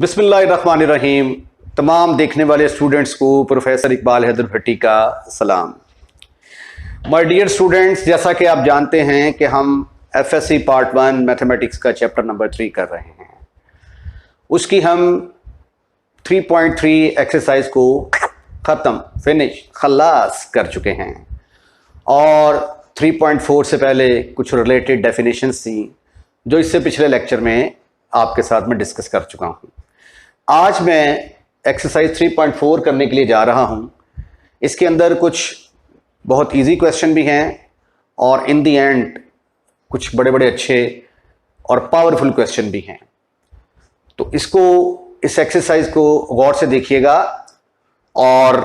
बिस्मिल्लाहिर्रहमानिर्रहीम। तमाम देखने वाले स्टूडेंट्स को प्रोफेसर इकबाल हैदर भट्टी का सलाम। माय डियर स्टूडेंट्स, जैसा कि आप जानते हैं कि हम एफएससी पार्ट 1 मैथमेटिक्स का चैप्टर नंबर 3 कर रहे हैं। उसकी हम 3.3 एक्सरसाइज को ख़त्म खलास कर चुके हैं और 3.4 से पहले कुछ रिलेटेड डेफिनेशंस थी जो इससे पिछले लेक्चर में आपके साथ में डिस्कस कर चुका हूँ। आज मैं एक्सरसाइज 3.4 करने के लिए जा रहा हूँ। इसके अंदर कुछ बहुत इजी क्वेश्चन भी हैं और इन दी एंड कुछ बड़े बड़े अच्छे और पावरफुल क्वेश्चन भी हैं। तो इस एक्सरसाइज को गौर से देखिएगा और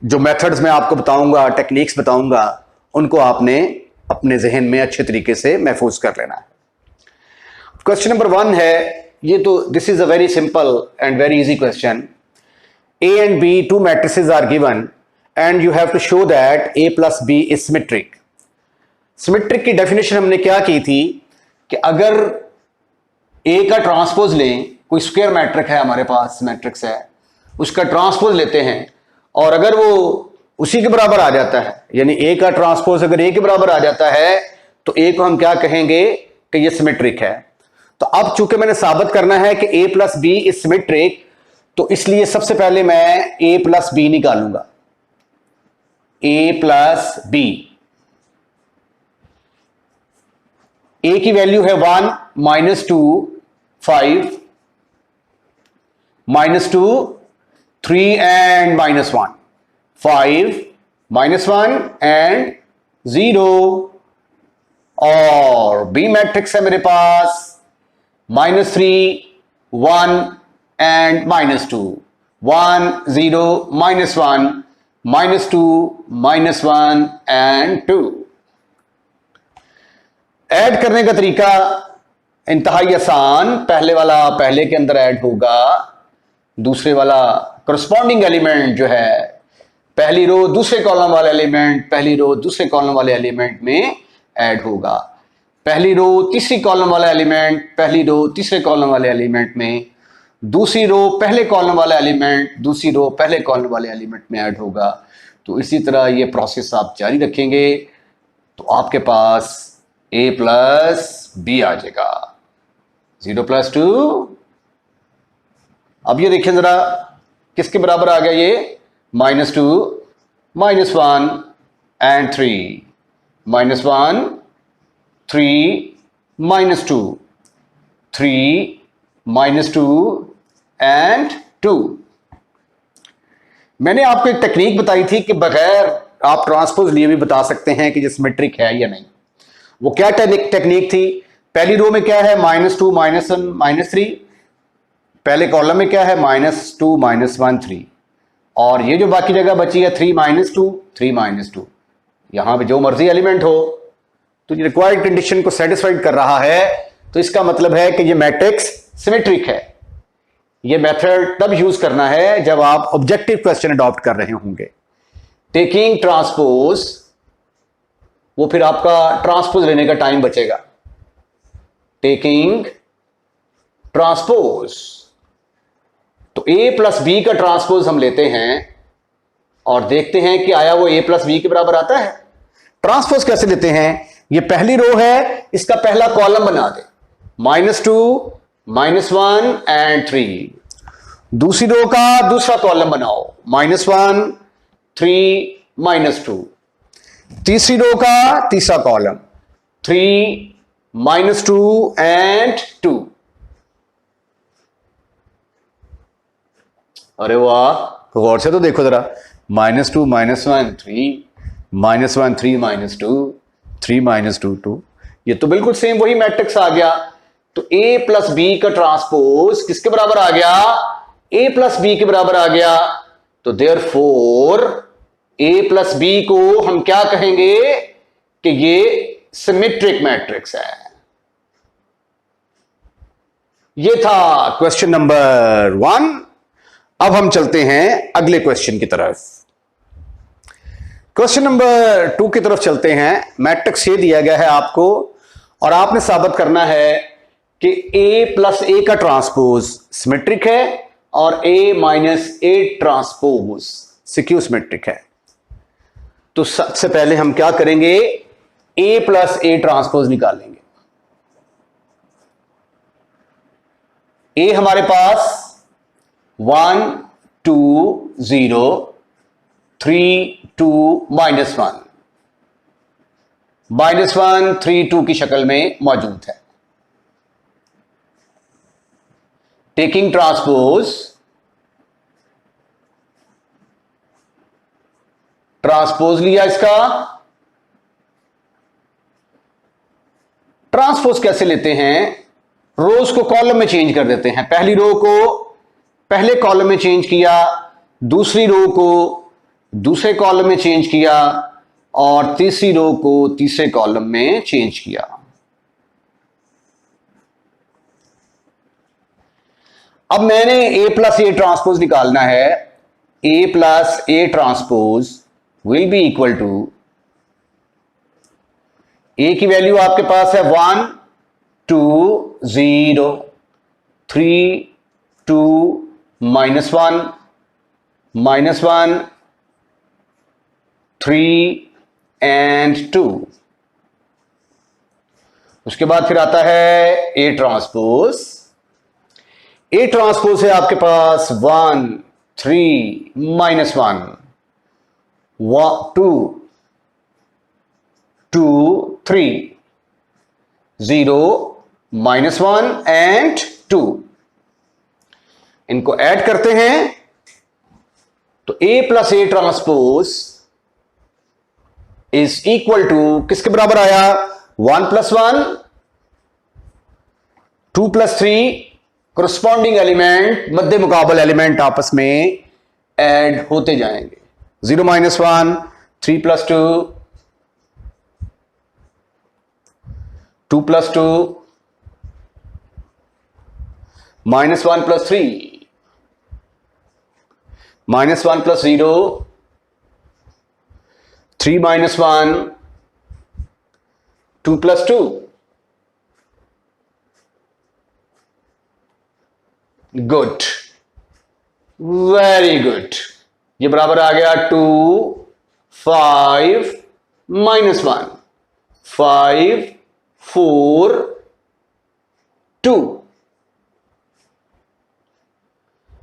जो मेथड्स मैं आपको बताऊंगा, टेक्निक्स बताऊंगा, उनको आपने अपने जहन में अच्छे तरीके से महफूज कर लेना है। क्वेश्चन नंबर 1 है, ये तो this is a very simple and very easy question. A and B, two matrices are given and you have to show that A plus B is symmetric. Symmetric की डेफिनेशन हमने क्या की थी कि अगर A का ट्रांसपोज लें, कोई स्क्वायर मैट्रिक है हमारे पास, मैट्रिक्स है, उसका ट्रांसपोज लेते हैं और अगर वो उसी के बराबर आ जाता है, यानी A का ट्रांसपोज अगर A के बराबर आ जाता है तो A को हम क्या कहेंगे कि ये सिमेट्रिक है। तो अब चूंकि मैंने साबित करना है कि A plus B is symmetric, तो इसलिए सबसे पहले मैं A प्लस बी निकालूंगा। A प्लस बी, A की वैल्यू है 1, -2 5, -2 3 एंड -1 5, -1 एंड 0। और B मैट्रिक्स है मेरे पास -3 1 एंड -2 1 0 -1 -2 -1 एंड 2। ऐड करने का तरीका इंतहाई आसान। पहले वाला पहले के अंदर ऐड होगा, दूसरे वाला करस्पॉन्डिंग एलिमेंट जो है, पहली रो दूसरे कॉलम वाले एलिमेंट पहली रो दूसरे कॉलम वाले एलिमेंट में ऐड होगा, पहली रो तीसरी कॉलम वाला एलिमेंट पहली रो तीसरे कॉलम वाले एलिमेंट में, दूसरी रो पहले कॉलम वाला एलिमेंट दूसरी रो पहले कॉलम वाले एलिमेंट में ऐड होगा। तो इसी तरह ये प्रोसेस आप जारी रखेंगे तो आपके पास A प्लस बी आ जाएगा। 0 + 2। अब ये देखिए जरा किसके बराबर आ गया ये, -2 -1 एंड 3, -1 3 -2 3 -2 एंड 2। मैंने आपको एक टेक्निक बताई थी कि बगैर आप ट्रांसपोज लिए भी बता सकते हैं कि ये सिमेट्रिक है या नहीं। वो क्या टेक्निक थी? पहली रो में क्या है, -2 -1 -3, पहले कॉलम में क्या है, -2 -1 3, और ये जो बाकी जगह बची है 3 -2 3 -2, यहां पे जो मर्जी एलिमेंट हो तो ये रिक्वायर्ड कंडीशन को सेटिस्फाइड कर रहा है, तो इसका मतलब है कि ये मैट्रिक्स सिमेट्रिक है। ये मेथड तब यूज करना है जब आप ऑब्जेक्टिव क्वेश्चन अडॉप्ट कर रहे होंगे। टेकिंग ट्रांसपोज, वो फिर आपका ट्रांसपोज लेने का टाइम बचेगा। टेकिंग ट्रांसपोज, तो A प्लस बी का ट्रांसपोज हम लेते हैं और देखते हैं कि आया वो A प्लस बी के बराबर आता है। ट्रांसपोज कैसे लेते हैं? ये पहली रो है, इसका पहला कॉलम बना दे, -2 -1 एंड 3। दूसरी रो का दूसरा कॉलम बनाओ, -1 3 -2। तीसरी रो का तीसरा कॉलम, 3 -2 एंड 2। अरे वाह, गौर से तो देखो जरा, -2 -1 3 -1 3 -2 3 -2 2, ये तो बिल्कुल सेम वही मैट्रिक्स आ गया। तो A प्लस बी का ट्रांसपोज किसके बराबर आ गया? A प्लस बी के बराबर आ गया। तो देयरफॉर A प्लस बी को हम क्या कहेंगे कि ये सिमेट्रिक मैट्रिक्स है। ये था क्वेश्चन नंबर 1। अब हम चलते हैं अगले क्वेश्चन की तरफ। क्वेश्चन नंबर 2 की तरफ चलते हैं। मैट्रिक्स ये दिया गया है आपको और आपने साबित करना है कि A प्लस ए का ट्रांसपोज सिमेट्रिक है और A minus A transpose skew symmetric है। तो सबसे पहले हम क्या करेंगे, A प्लस ए ट्रांसपोज निकालेंगे। A हमारे पास 1 2 0 3 2 -1 -1 3 2 की शक्ल में मौजूद है। टेकिंग ट्रांसपोज, ट्रांसपोज लिया इसका। ट्रांसपोज कैसे लेते हैं, रोज को कॉलम में चेंज कर देते हैं। पहली रो को पहले कॉलम में चेंज किया, दूसरी रो को दूसरे कॉलम में चेंज किया और तीसरी रो को तीसरे कॉलम में चेंज किया। अब मैंने A प्लस ए ट्रांसपोज निकालना है। A plus A transpose will be equal to, A की वैल्यू आपके पास है 1 2 0 3 2 -1 -1 3 एंड 2। उसके बाद फिर आता है A ट्रांसपोज। A ट्रांसपोज है आपके पास 1 3 -1 2 2 3 0 -1 एंड 2। इनको ऐड करते हैं तो A plus A transpose is equal to किसके बराबर आया, 1 + 1 2 + 3। करस्पॉन्डिंग एलिमेंट, मध्य मुकाबल एलिमेंट आपस में ऐड होते जाएंगे। 0 -1 3 + 2 2 + 2 -1 + 3 -1 + 0 3 -1 2 + 2। Good, very good. ये बराबर आ गया 2 5 -1 5 4 2।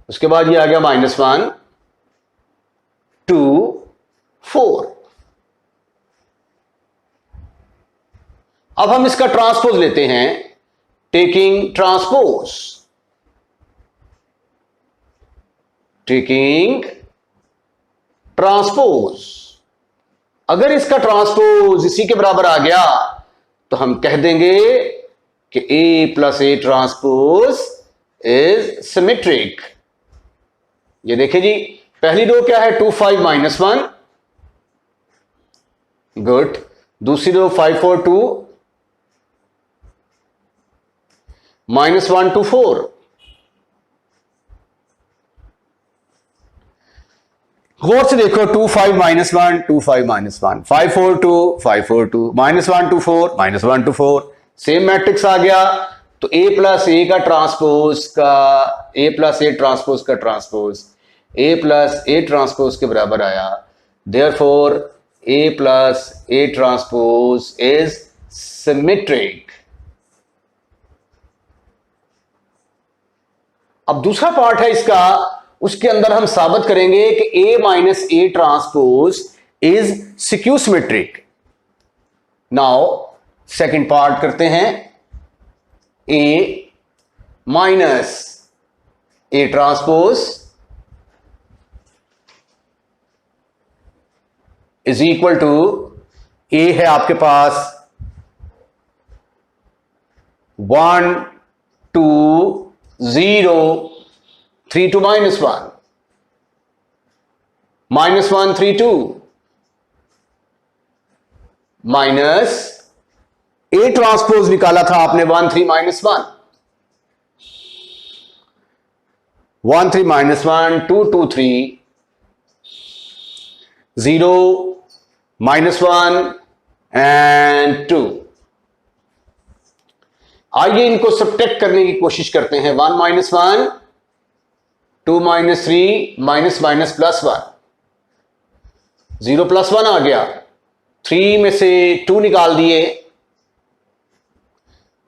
उसके बाद ये आ गया -1 2 4। अब हम इसका ट्रांसपोज लेते हैं। Taking transpose, taking transpose. अगर इसका ट्रांसपोज इसी के बराबर आ गया तो हम कह देंगे कि A plus A transpose is symmetric. ये देखिए जी, पहली रो क्या है, 2 5 -1, गुड। दूसरी रो 5 4 2 -1 2 4। गौर से देखो, 2 5 -1 2 5 -1 5 4 2 5 4 2 -1 2 4 -1 2 4। सेम मैट्रिक्स आ गया। तो A प्लस ए का ट्रांसपोज का A प्लस ए ट्रांसपोज का transpose A plus A transpose के बराबर आया। Therefore A plus A transpose is symmetric. अब दूसरा पार्ट है इसका, उसके अंदर हम साबित करेंगे कि A minus A transpose is skew symmetric. Now second part करते हैं। A minus A transpose is equal to, A है आपके पास 1 2 0 3 2 -1 -1 3 2 माइनस ए ट्रांसपोज निकाला था आपने 1 3 -1 1 3 -1 2 2 3 0 -1 and 2। आइए इनको सब्ट्रैक्ट करने की कोशिश करते हैं। 1 minus 1, 2 minus 3, minus minus plus 1, 0 plus 1 आ गया। 3 में से 2 निकाल दिए,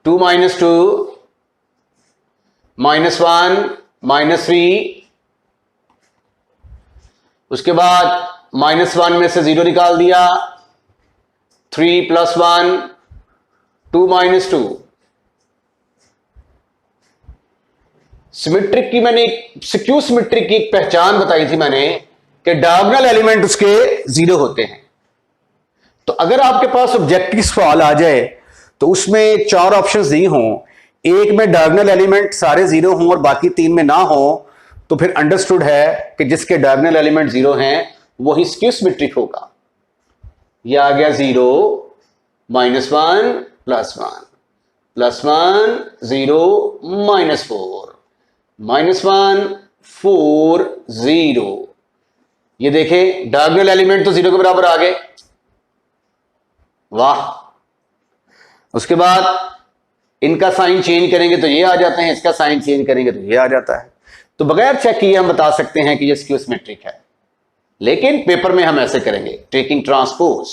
2 माइनस 2, माइनस 1, माइनस 3, उसके बाद माइनस 1 में से 0 निकाल दिया, 3 प्लस 1, 2 माइनस 2। सिमेट्रिक की मैंने स्क्यू सिमेट्रिक की एक पहचान बताई थी मैंने कि डायगोनल एलिमेंट उसके 0 होते हैं। तो अगर आपके पास ऑब्जेक्टिव सवाल आ जाए तो उसमें 4 ऑप्शंस दी हों, एक में डायगोनल एलिमेंट सारे 0 हों और बाकी 3 में ना हो, तो फिर अंडरस्टूड है कि जिसके डायगोनल एलिमेंट 0 हैं वही स्क्यू सिमेट्रिक होगा। यह आ गया 0 minus 1 plus 1, plus 1 0 minus 4, minus 1 4 0। ये देखें डायगोनल एलिमेंट तो 0 के बराबर आ गए, वाह। उसके बाद इनका साइन चेंज करेंगे तो ये आ जाते हैं, इसका साइन चेंज करेंगे तो ये आ जाता है। तो बगैर चेक किए हम बता सकते हैं कि ये स्क्यू सिमेट्रिक है, लेकिन पेपर में हम ऐसे करेंगे, टेकिंग ट्रांसपोज।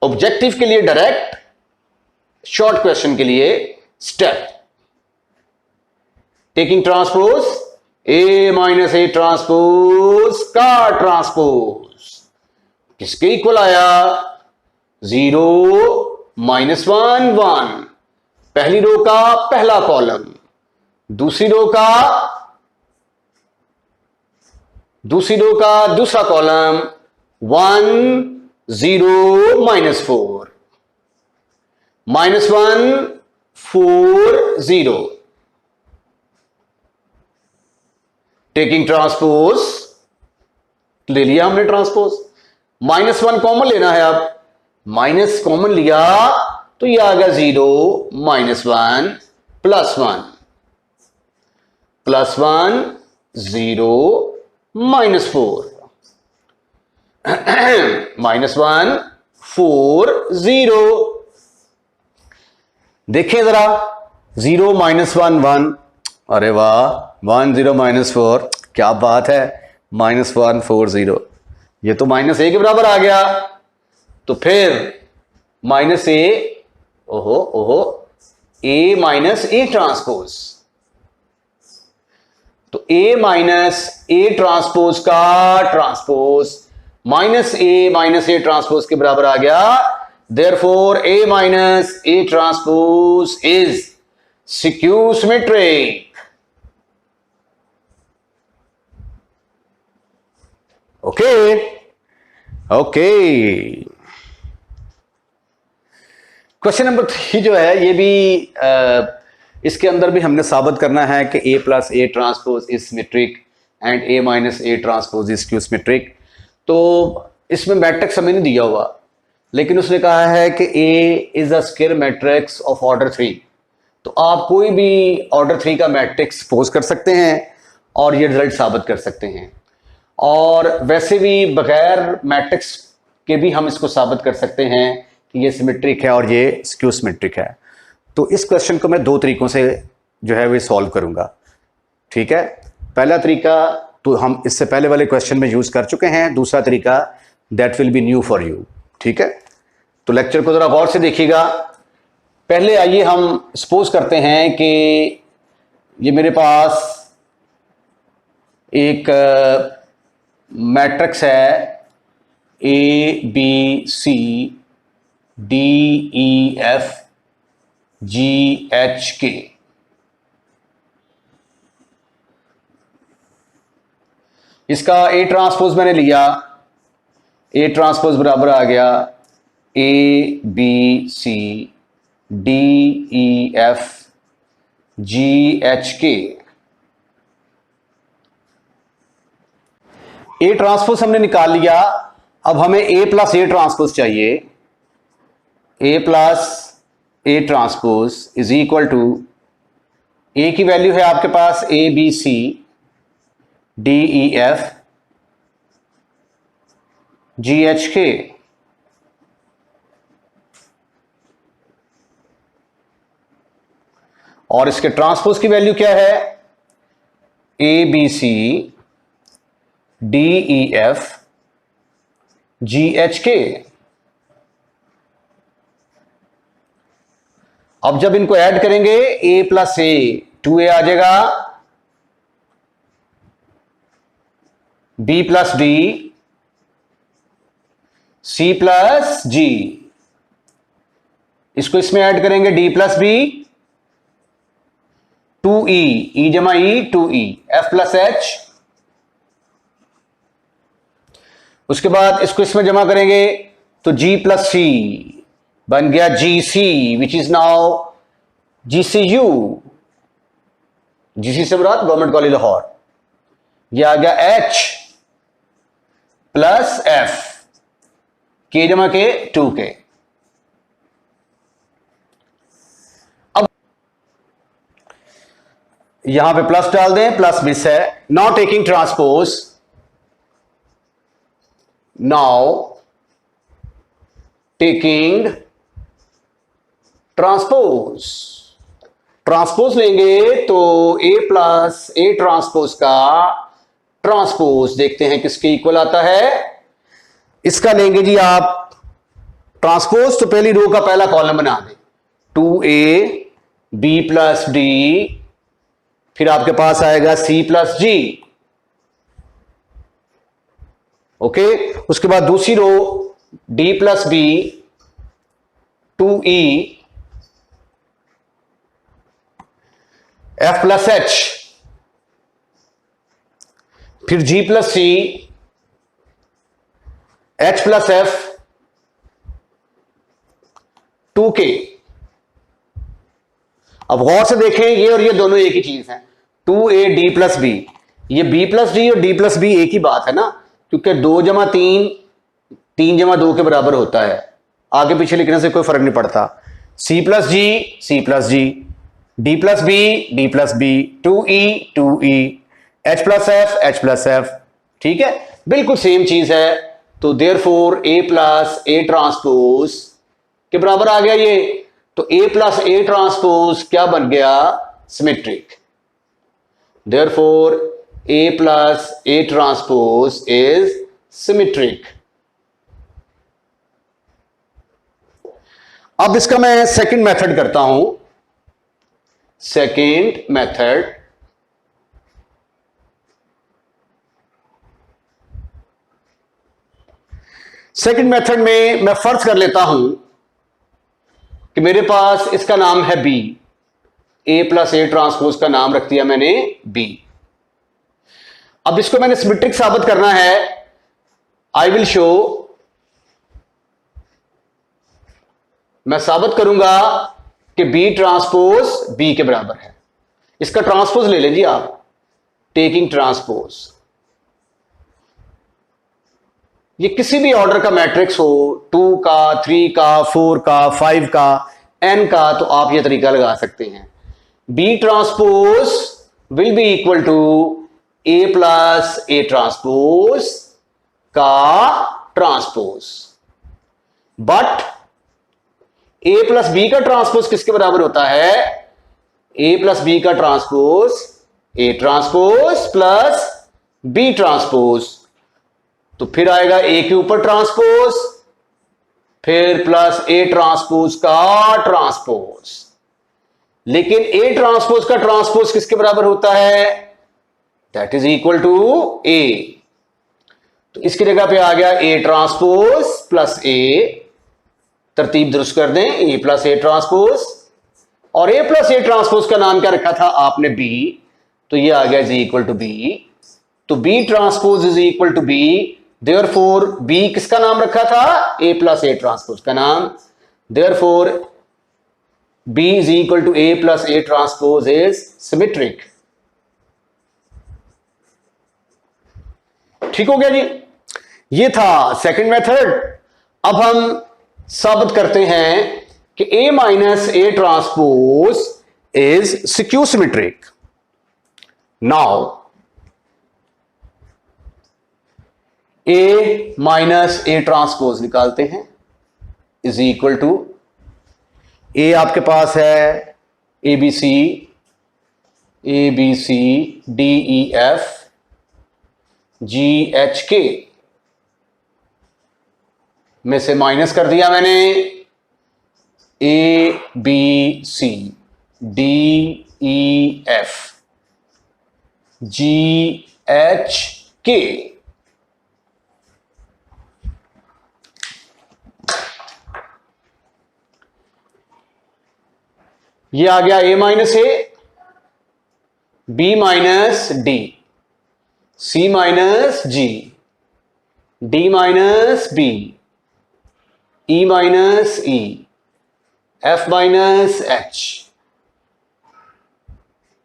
ऑब्जेक्टिव के लिए डायरेक्ट, शॉर्ट क्वेश्चन के लिए step. Taking transpose, A minus A transpose का ट्रांसपोज किसके इक्वल आया? 0 माइनस 1 1, पहली रो का पहला कॉलम, दूसरी रो का दूसरा column, 1 0 minus 4, minus 1 4 0। Taking transpose, ले लिया हमने ट्रांसपोज। माइनस 1 कॉमन लेना है, अब माइनस कॉमन लिया तो ये आ गया 0 minus 1 plus 1, plus 1 0 minus 4, minus 1 4 0। देखिए जरा, 0 माइनस 1 1, अरे वाह, 1 0 माइनस 4, क्या बात है, माइनस 1 4 0। ये तो माइनस ए के बराबर आ गया। तो फिर माइनस ए, ओहो ओहो, ए माइनस ए ट्रांसपोज, तो ए माइनस ए ट्रांसपोज का ट्रांसपोज माइनस ए ट्रांसपोज के बराबर आ गया। Therefore A minus A transpose is skew symmetric. Okay okay. Question number 3 जो है ये भी इसके अंदर भी हमने साबित करना है कि A plus A transpose is symmetric and A minus A transpose is skew symmetric. तो इसमें मैट्रिक्स हमें नहीं दिया हुआ, लेकिन उसने कहा है कि A is a square matrix of order 3। तो आप कोई भी ऑर्डर 3 का मैट्रिक्स सपोज कर सकते हैं और ये रिजल्ट साबित कर सकते हैं। और वैसे भी बगैर मैट्रिक्स के भी हम इसको साबित कर सकते हैं कि ये सिमेट्रिक है और ये स्क्यू सिमेट्रिक है। तो इस क्वेश्चन को मैं 2 तरीकों से जो है वो सॉल्व करूंगा, ठीक है। पहला तरीका तो हम इससे पहले वाले क्वेश्चन में यूज कर चुके हैं, दूसरा तरीका that will be new for you, ठीक है। तो लेक्चर को जरा गौर से देखिएगा। पहले आइए हम सपोज करते हैं कि ये मेरे पास एक मैट्रिक्स है A B C D E F G H K. इसका ए ट्रांसपोज मैंने लिया, ए ट्रांसपोज बराबर आ गया A B C D E F G H K. A transpose हमने निकाल लिया, अब हमें ए प्लस ए ट्रांसपोज चाहिए। A plus A transpose is equal to, A की वैल्यू है आपके पास A B C D E F G H K. और इसके ट्रांसपोज की वैल्यू क्या है, A B C D E F G H K. अब जब इनको ऐड करेंगे a प्लस ए 2a आ जाएगा, b plus D c plus G, इसको इसमें ऐड करेंगे d plus B 2e, e जमा e 2e, f plus H. उसके बाद इसको इसमें जमा करेंगे तो g प्लस सी बन गया G C, which is now G C U, G C से मुराद गवर्नमेंट कॉलेज लाहौर। यह आ गया एच प्लस एफ के जमा के 2k। अब यहां पे प्लस डाल दें, प्लस मिस है, now taking transpose, now taking transpose, transpose लेंगे तो a प्लस ए ट्रांसपोज का ट्रांसपोज देखते हैं किसके इक्वल आता है। इसका लेंगे जी आप ट्रांसपोज, तो पहली रो का पहला कॉलम बना दें 2a b प्लस डी, फिर आपके पास आएगा c प्लस जी। ओके, उसके बाद दूसरी row d plus B 2e f plus H, फिर g plus C h plus F 2k। अब गौर से देखें, ये और ये दोनों एक ही चीज है, 2a d प्लस बी, ये b प्लस डी और d प्लस बी एक ही बात है ना, क्योंकि 2 जमा 3 3 जमा 2 के बराबर होता है, आगे पीछे लिखने से कोई फर्क नहीं पड़ता। c plus G c plus G, d plus B 2e 2e, h plus F, ठीक है, बिल्कुल सेम चीज है। तो therefore a plus A transpose के बराबर आ गया ये, तो a प्लस ए ट्रांसपोज क्या बन गया, symmetric. Therefore a plus A transpose is symmetric. अब इसका मैं सेकंड मेथड करता हूं, सेकंड मेथड। सेकंड मेथड में मैं फर्ज कर लेता हूं कि मेरे पास इसका नाम है b, a plus A transpose का नाम रख दिया मैंने b। अब इसको मैंने सिमेट्रिक साबित करना है, आई विल शो, मैं साबित करूंगा कि b ट्रांसपोज b के बराबर है। इसका ट्रांसपोज ले लें जी आप, टेकिंग ट्रांसपोज, ये किसी भी ऑर्डर का मैट्रिक्स हो, 2 का 3 का 4 का 5 का n का, तो आप ये तरीका लगा सकते हैं। b transpose will be equal to a plus A transpose का transpose, but a plus B का ट्रांसपोज किसके बराबर होता है, a प्लस बी का transpose a transpose plus b transpose, तो फिर आएगा a के ऊपर ट्रांसपोज, फिर प्लस a ट्रांसपोज का ट्रांसपोज। लेकिन a ट्रांसपोज का ट्रांसपोज किसके बराबर होता है, that is equal to a, तो इसकी जगह पे आ गया a ट्रांसपोज प्लस a, तरतीब दुरुस्त कर दें, a प्लस ए ट्रांसपोज, और a प्लस ए ट्रांसपोज का नाम क्या रखा था आपने b, तो ये आ गया इज इक्वल टू b, तो b transpose is equal to b, therefore b किसका नाम रखा था, a प्लस ए ट्रांसपोज का नाम, therefore b is equal to a plus A transpose is symmetric. ठीक हो गया जी, ये था सेकंड मेथड। अब हम साबित करते हैं कि a minus A transpose is skew symmetric. Now a minus A transpose निकालते हैं, इज इक्वल टू a आपके पास है ABCDEF GHK में से माइनस कर दिया मैंने ABCDEF GHK। ये आ गया A minus A, B minus D, C minus G, D minus B, E minus E, F minus H,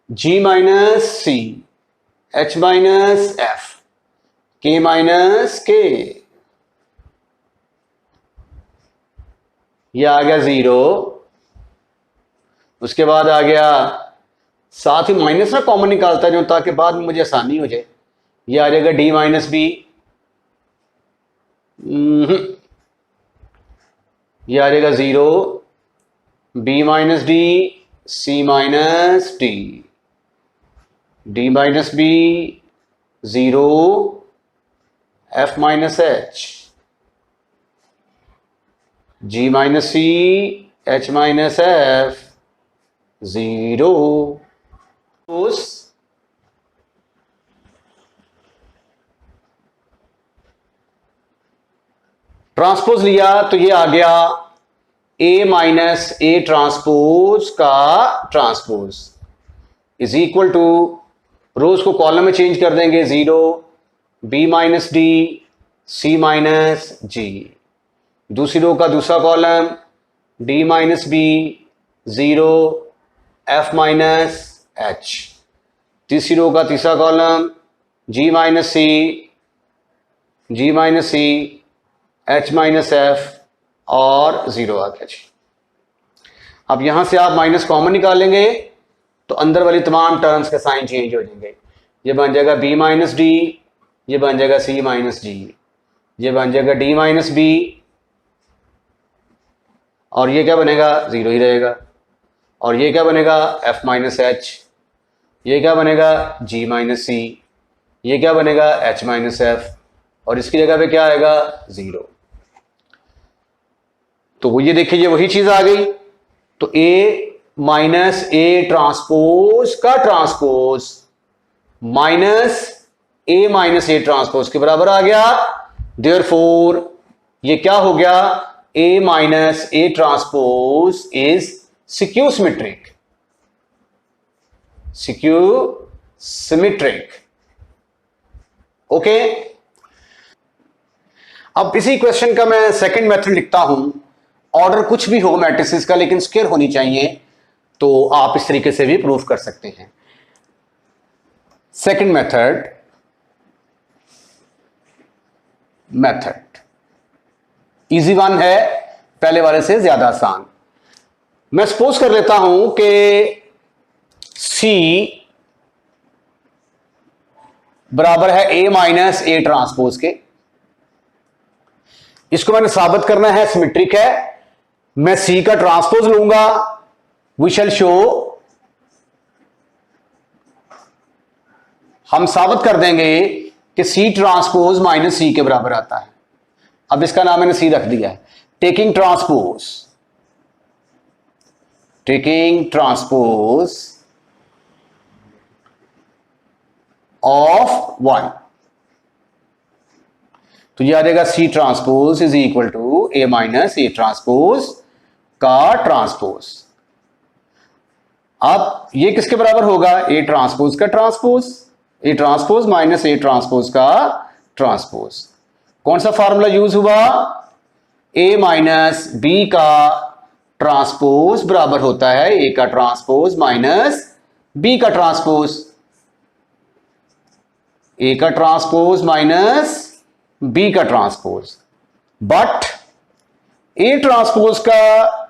G minus C, H minus F, K minus K। ये आ गया 0। उसके बाद आ गया, साथ ही माइनस ना कॉमन निकालता जाऊं ताकि बाद में मुझे आसानी हो जाए। ये आ जाएगा D माइनस B, ये आ जाएगा 0, B minus D, C minus D, D minus B 0, F minus H, G minus C, H minus F 0। Transpose लिया तो ये आ गया A माइनस A ट्रांसपोज का ट्रांसपोज इज इक्वल टू, रोज को कॉलम में चेंज कर देंगे, 0, B minus D, C minus G, दूसरी रो का दूसरा column D minus B 0, F minus H, तीसरी रो का तीसरा column G minus C, G minus C, H minus F और 0 आ गया जी। अब यहां से आप माइनस कॉमन निकालेंगे तो अंदर वाली तमाम टर्म्स के साइन चेंज हो जाएंगे। ये बन जाएगा B माइनस D, ये बन जाएगा C माइनस G, ये बन जाएगा D माइनस B, और ये क्या बनेगा, 0 ही रहेगा। और ये क्या बनेगा, F माइनस H, ये क्या बनेगा, G माइनस C, ये क्या बनेगा, H माइनस F, और इसकी जगह पे क्या आएगा, 0। तो ये देखिए ये वही चीज आ गई। तो A माइनस A ट्रांसपोज का transpose minus A minus A transpose के बराबर आ गया। देयरफॉर ये क्या हो गया, A minus A transpose is skew symmetric, skew symmetric. Okay, अब इसी क्वेश्चन का मैं सेकंड मेथड लिखता हूं। ऑर्डर कुछ भी हो मैट्रिसेस का, लेकिन स्क्वायर होनी चाहिए, तो आप इस तरीके से भी प्रूफ कर सकते हैं। सेकंड मेथड इजी वन है, पहले वाले से ज्यादा आसान। मैं सपोज कर लेता हूं कि C बराबर है A माइनस A ट्रांसपोज के। इसको मैंने साबित करना है, सिमेट्रिक है। मैं C का ट्रांसपोज लूंगा, वी शैल शो, हम साबित कर देंगे कि C ट्रांसपोज माइनस C के बराबर आता है। अब इसका नाम मैंने C रख दिया है। टेकिंग ट्रांसपोज ऑफ 1, तो यह आ जाएगा C transpose is equal to A minus A transpose का ट्रांसपोज। अब ये किसके बराबर होगा, A ट्रांसपोज का transpose, A transpose minus A transpose का ट्रांसपोज। कौन सा फार्मूला यूज हुआ, A माइनस B का ट्रांसपोज बराबर होता है A का ट्रांसपोज माइनस B का ट्रांसपोज, A का ट्रांसपोज माइनस B का ट्रांसपोज। बट A ट्रांसपोज का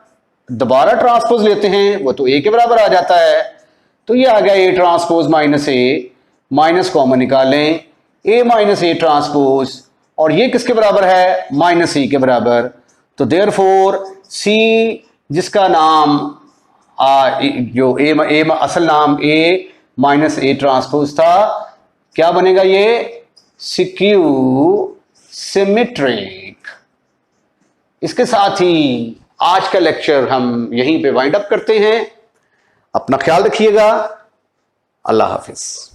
दोबारा ट्रांसपोज लेते हैं, वो तो A के बराबर आ जाता है। तो ये आ गया A transpose minus A, minus common निकालें, A माइनस A ट्रांसपोज, और ये किसके बराबर है, माइनस C के बराबर। तो देयरफॉर C जिसका नाम जो ए असल नाम ए माइनस ए ट्रांसपोज था, क्या बनेगा ये? सिक्यू सिमेट्रिक। इसके साथ ही आज का लेक्चर हम यहीं पे वाइंड अप करते हैं। अपना ख्याल रखिएगा। अल्लाह हाफिज।